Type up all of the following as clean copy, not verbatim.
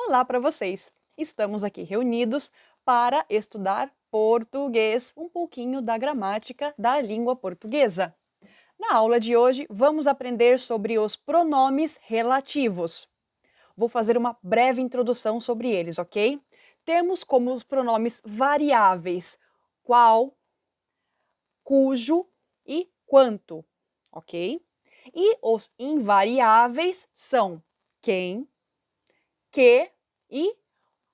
Olá para vocês! Estamos aqui reunidos para estudar português, um pouquinho da gramática da língua portuguesa. Na aula de hoje, vamos aprender sobre os pronomes relativos. Vou fazer uma breve introdução sobre eles, ok? Temos como os pronomes variáveis qual, cujo e quanto, ok? E os invariáveis são quem, que e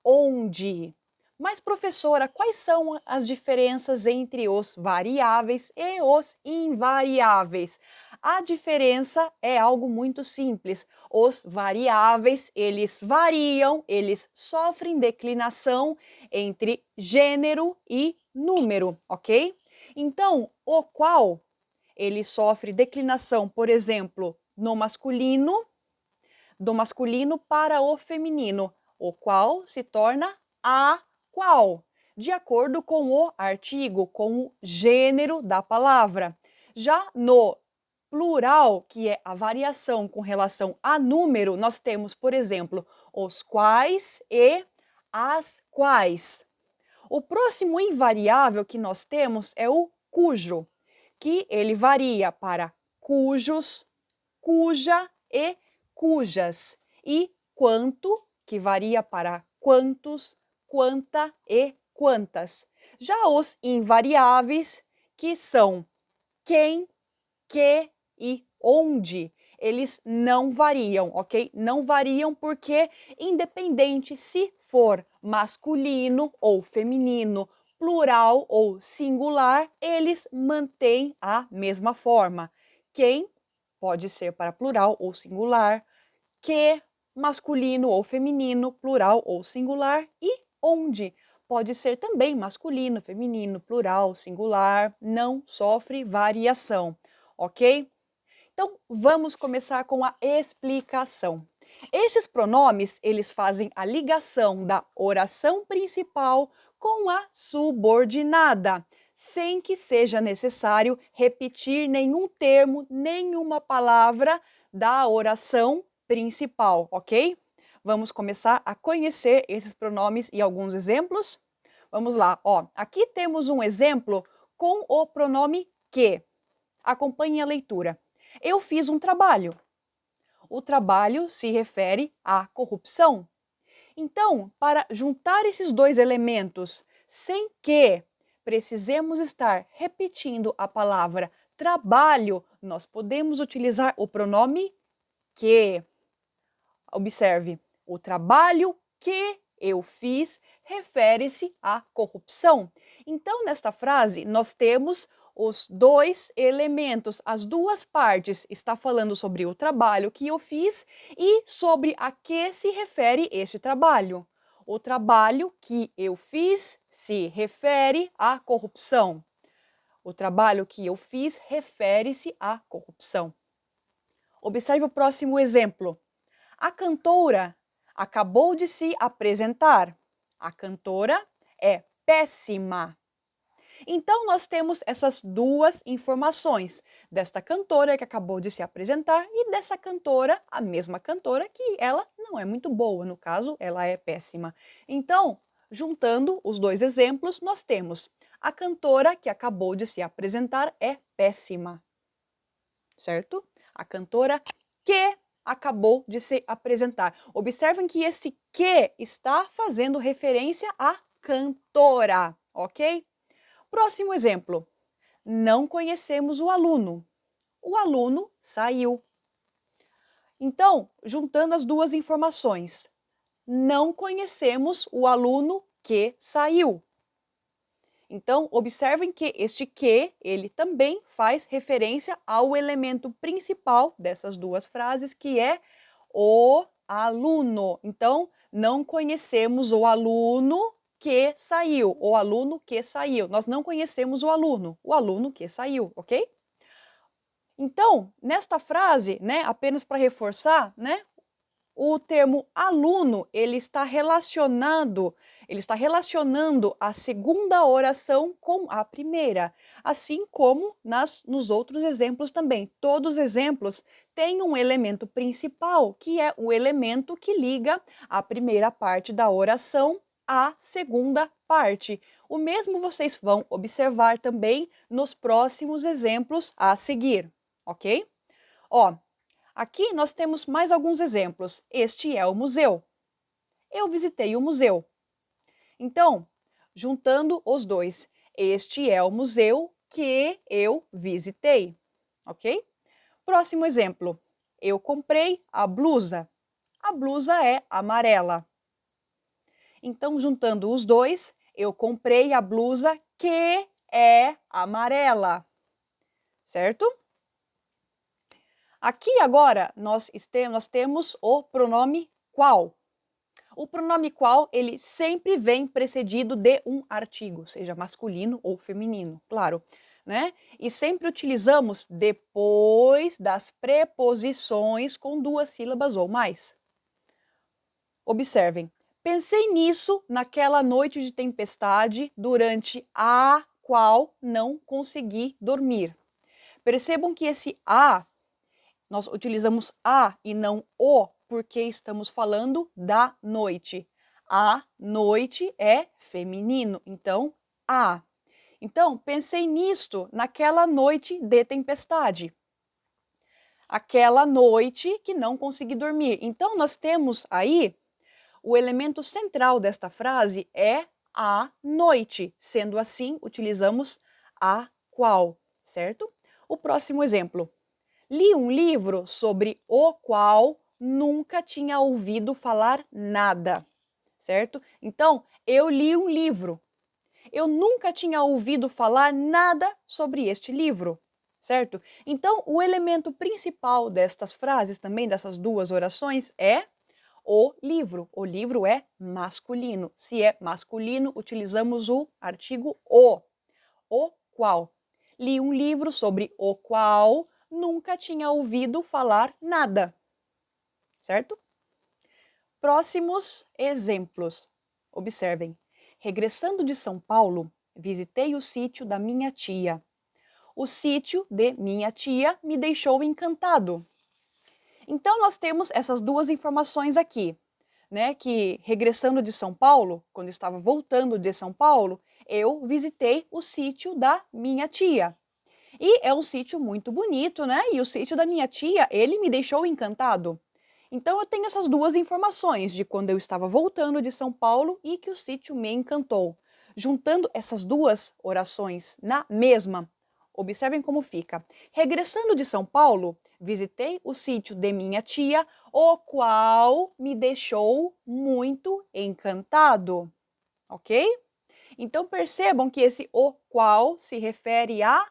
onde. Mas, professora, quais são as diferenças entre os variáveis e os invariáveis? A diferença é algo muito simples. Os variáveis, eles variam, eles sofrem declinação entre gênero e número, ok? Então, o qual, ele sofre declinação, por exemplo, no masculino, do masculino para o feminino, o qual se torna a qual, de acordo com o artigo, com o gênero da palavra. Já no plural, que é a variação com relação a número, nós temos, por exemplo, os quais e as quais. O próximo invariável que nós temos é o cujo, que ele varia para cujos, cuja e cujas, e quanto, que varia para quantos, quanta e quantas. Já os invariáveis, que são quem, que e onde, eles não variam, ok? Não variam porque, independente se for masculino ou feminino, plural ou singular, eles mantêm a mesma forma. Quem pode ser para plural ou singular, que, masculino ou feminino, plural ou singular, e onde pode ser também masculino, feminino, plural, singular, não sofre variação, ok? Então, vamos começar com a explicação. Esses pronomes, eles fazem a ligação da oração principal com a subordinada, sem que seja necessário repetir nenhum termo, nenhuma palavra da oração principal, ok? Vamos começar a conhecer esses pronomes e alguns exemplos? Vamos lá, ó. Aqui temos um exemplo com o pronome que. Acompanhe a leitura. Eu fiz um trabalho. O trabalho se refere à corrupção. Então, para juntar esses dois elementos, sem que precisemos estar repetindo a palavra trabalho, nós podemos utilizar o pronome que. Observe, o trabalho que eu fiz refere-se à corrupção. Então, nesta frase, nós temos os dois elementos, as duas partes. Está falando sobre o trabalho que eu fiz e sobre a que se refere este trabalho. O trabalho que eu fiz se refere à corrupção. O trabalho que eu fiz refere-se à corrupção. Observe o próximo exemplo. A cantora acabou de se apresentar. A cantora é péssima. Então, nós temos essas duas informações, desta cantora que acabou de se apresentar e dessa cantora, a mesma cantora, que ela não é muito boa, no caso, ela é péssima. Então, juntando os dois exemplos, nós temos a cantora que acabou de se apresentar é péssima, certo? A cantora que acabou de se apresentar. Observem que esse que está fazendo referência à cantora, ok? Próximo exemplo. Não conhecemos o aluno. O aluno saiu. Então, juntando as duas informações, não conhecemos o aluno que saiu. Então, observem que este que, ele também faz referência ao elemento principal dessas duas frases, que é o aluno. Então, não conhecemos o aluno que saiu, o aluno que saiu. Nós não conhecemos o aluno que saiu, ok? Então, nesta frase, né, apenas para reforçar, né, o termo aluno, ele está relacionando a segunda oração com a primeira, assim como nos outros exemplos também. Todos os exemplos tem um elemento principal, que é o elemento que liga a primeira parte da oração à segunda parte. O mesmo vocês vão observar também nos próximos exemplos a seguir, ok? Ó, aqui nós temos mais alguns exemplos. Este é o museu. Eu visitei o museu. Então, juntando os dois, este é o museu que eu visitei, ok? Próximo exemplo. Eu comprei a blusa. A blusa é amarela. Então, juntando os dois, eu comprei a blusa que é amarela. Certo? Aqui agora nós temos o pronome qual. O pronome qual, ele sempre vem precedido de um artigo, seja masculino ou feminino, claro, né? E sempre utilizamos depois das preposições com duas sílabas ou mais. Observem, pensei nisso naquela noite de tempestade durante a qual não consegui dormir. Percebam que esse a, nós utilizamos a e não o, porque estamos falando da noite. A noite é feminino, então a. Então, pensei nisto naquela noite de tempestade. Aquela noite que não consegui dormir. Então, nós temos aí o elemento central desta frase é a noite. Sendo assim, utilizamos a qual, certo? O próximo exemplo. Li um livro sobre o qual nunca tinha ouvido falar nada, certo? Então, eu li um livro. Eu nunca tinha ouvido falar nada sobre este livro, certo? Então, o elemento principal destas frases, também dessas duas orações, é o livro. O livro é masculino. Se é masculino, utilizamos o artigo o. O qual. Li um livro sobre o qual nunca tinha ouvido falar nada, certo? Próximos exemplos. Observem. Regressando de São Paulo, visitei o sítio da minha tia. O sítio de minha tia me deixou encantado. Então, nós temos essas duas informações aqui, né? Que regressando de São Paulo, quando estava voltando de São Paulo, eu visitei o sítio da minha tia. E é um sítio muito bonito, né? E o sítio da minha tia, ele me deixou encantado. Então eu tenho essas duas informações de quando eu estava voltando de São Paulo e que o sítio me encantou. Juntando essas duas orações na mesma, observem como fica. Regressando de São Paulo, visitei o sítio de minha tia, o qual me deixou muito encantado. Ok? Então percebam que esse o qual se refere a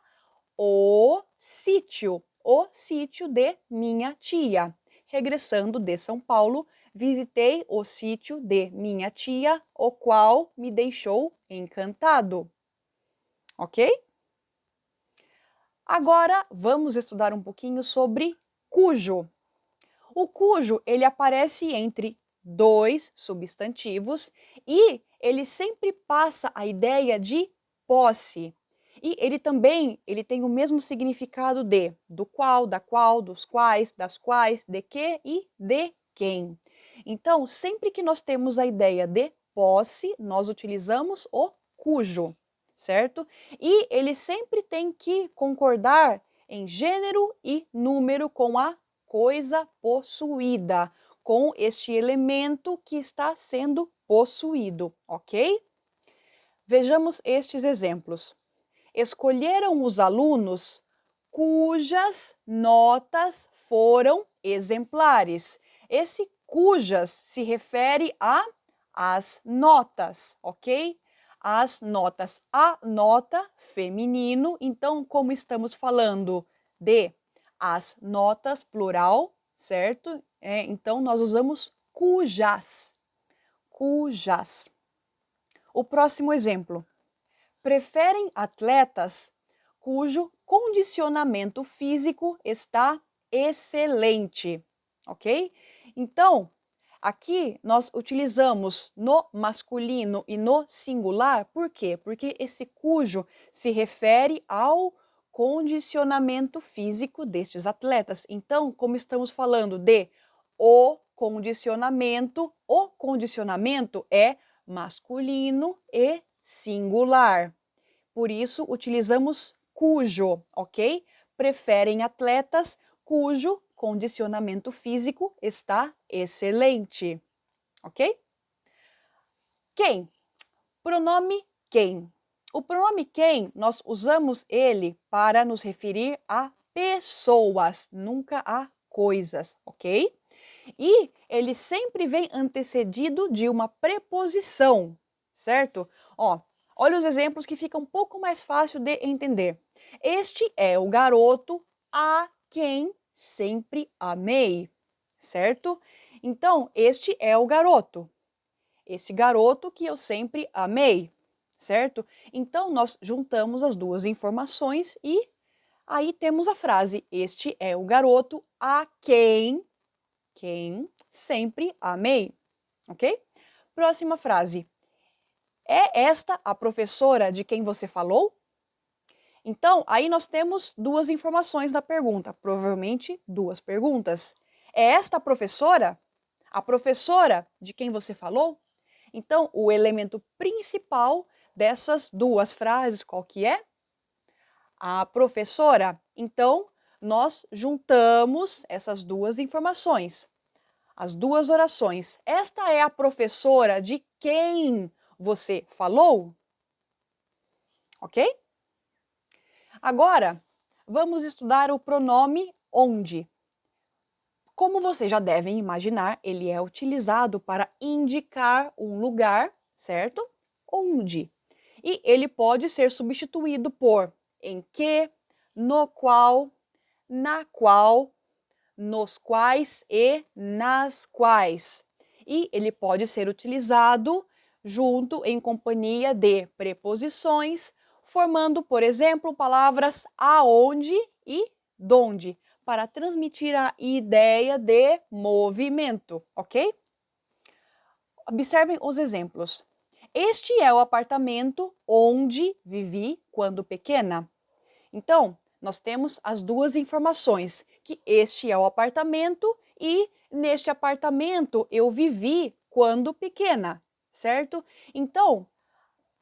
o sítio de minha tia. Regressando de São Paulo, visitei o sítio de minha tia, o qual me deixou encantado. Ok? Agora vamos estudar um pouquinho sobre cujo. O cujo, ele aparece entre dois substantivos e ele sempre passa a ideia de posse. E ele tem o mesmo significado de do qual, da qual, dos quais, das quais, de que e de quem. Então, sempre que nós temos a ideia de posse, nós utilizamos o cujo, certo? E ele sempre tem que concordar em gênero e número com a coisa possuída, com este elemento que está sendo possuído, ok? Vejamos estes exemplos. Escolheram os alunos cujas notas foram exemplares. Esse cujas se refere às notas, ok? As notas. A nota feminino, então, como estamos falando de as notas plural, certo? Então, nós usamos cujas. Cujas. O próximo exemplo. Preferem atletas cujo condicionamento físico está excelente, ok? Então, aqui nós utilizamos no masculino e no singular, por quê? Porque esse cujo se refere ao condicionamento físico destes atletas. Então, como estamos falando de o condicionamento é masculino e singular. Por isso, utilizamos cujo, ok? Preferem atletas cujo condicionamento físico está excelente, ok? Quem? Pronome quem. O pronome quem, nós usamos ele para nos referir a pessoas, nunca a coisas, ok? E ele sempre vem antecedido de uma preposição, certo? Ó, olha os exemplos que fica um pouco mais fácil de entender. Este é o garoto a quem sempre amei, certo? Então, este é o garoto. Esse garoto que eu sempre amei, certo? Então, nós juntamos as duas informações e aí temos a frase: este é o garoto a quem sempre amei, ok? Próxima frase. É esta a professora de quem você falou? Então, aí nós temos duas informações na pergunta, provavelmente duas perguntas. É esta a professora? A professora de quem você falou? Então, o elemento principal dessas duas frases, qual que é? A professora. Então, nós juntamos essas duas informações, as duas orações. Esta é a professora de quem você falou? Ok? Agora, vamos estudar o pronome onde. Como vocês já devem imaginar, ele é utilizado para indicar um lugar, certo? Onde. E ele pode ser substituído por em que, no qual, na qual, nos quais e nas quais. E ele pode ser utilizado junto em companhia de preposições, formando, por exemplo, palavras aonde e donde, para transmitir a ideia de movimento, ok? Observem os exemplos. Este é o apartamento onde vivi quando pequena. Então, nós temos as duas informações, que este é o apartamento e neste apartamento eu vivi quando pequena, certo? Então,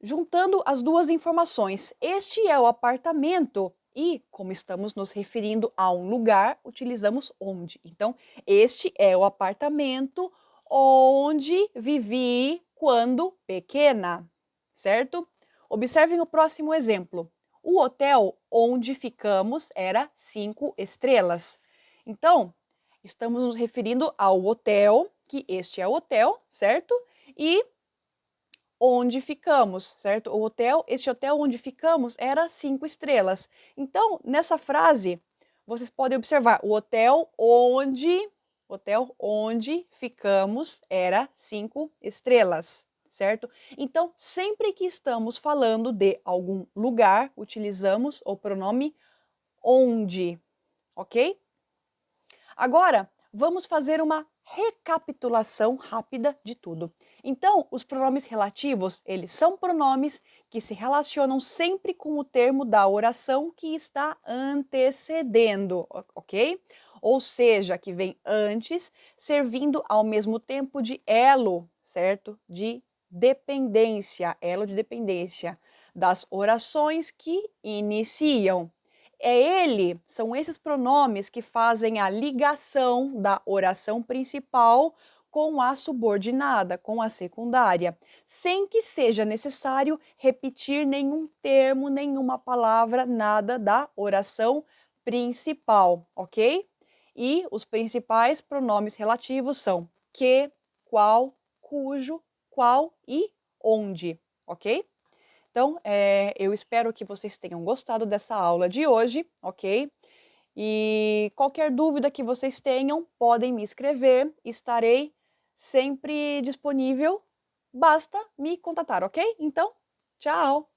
juntando as duas informações, este é o apartamento e, como estamos nos referindo a um lugar, utilizamos onde. Então, este é o apartamento onde vivi quando pequena, certo? Observem o próximo exemplo. O hotel onde ficamos era 5 estrelas. Então, estamos nos referindo ao hotel, que este é o hotel, certo? E onde ficamos, certo? Este hotel onde ficamos era 5 estrelas. Então, nessa frase, vocês podem observar, o hotel onde ficamos era 5 estrelas, certo? Então, sempre que estamos falando de algum lugar, utilizamos o pronome onde, ok? Agora, vamos fazer uma recapitulação rápida de tudo. Então, os pronomes relativos, eles são pronomes que se relacionam sempre com o termo da oração que está antecedendo, ok? Ou seja, que vem antes, servindo ao mesmo tempo de elo, certo? De dependência, elo de dependência das orações que iniciam. São esses pronomes que fazem a ligação da oração principal com a subordinada, com a secundária, sem que seja necessário repetir nenhum termo, nenhuma palavra, nada da oração principal, ok? E os principais pronomes relativos são que, qual, cujo, qual e onde, ok? Então, eu espero que vocês tenham gostado dessa aula de hoje, ok? E qualquer dúvida que vocês tenham, podem me escrever, estarei sempre disponível, basta me contatar, ok? Então, tchau!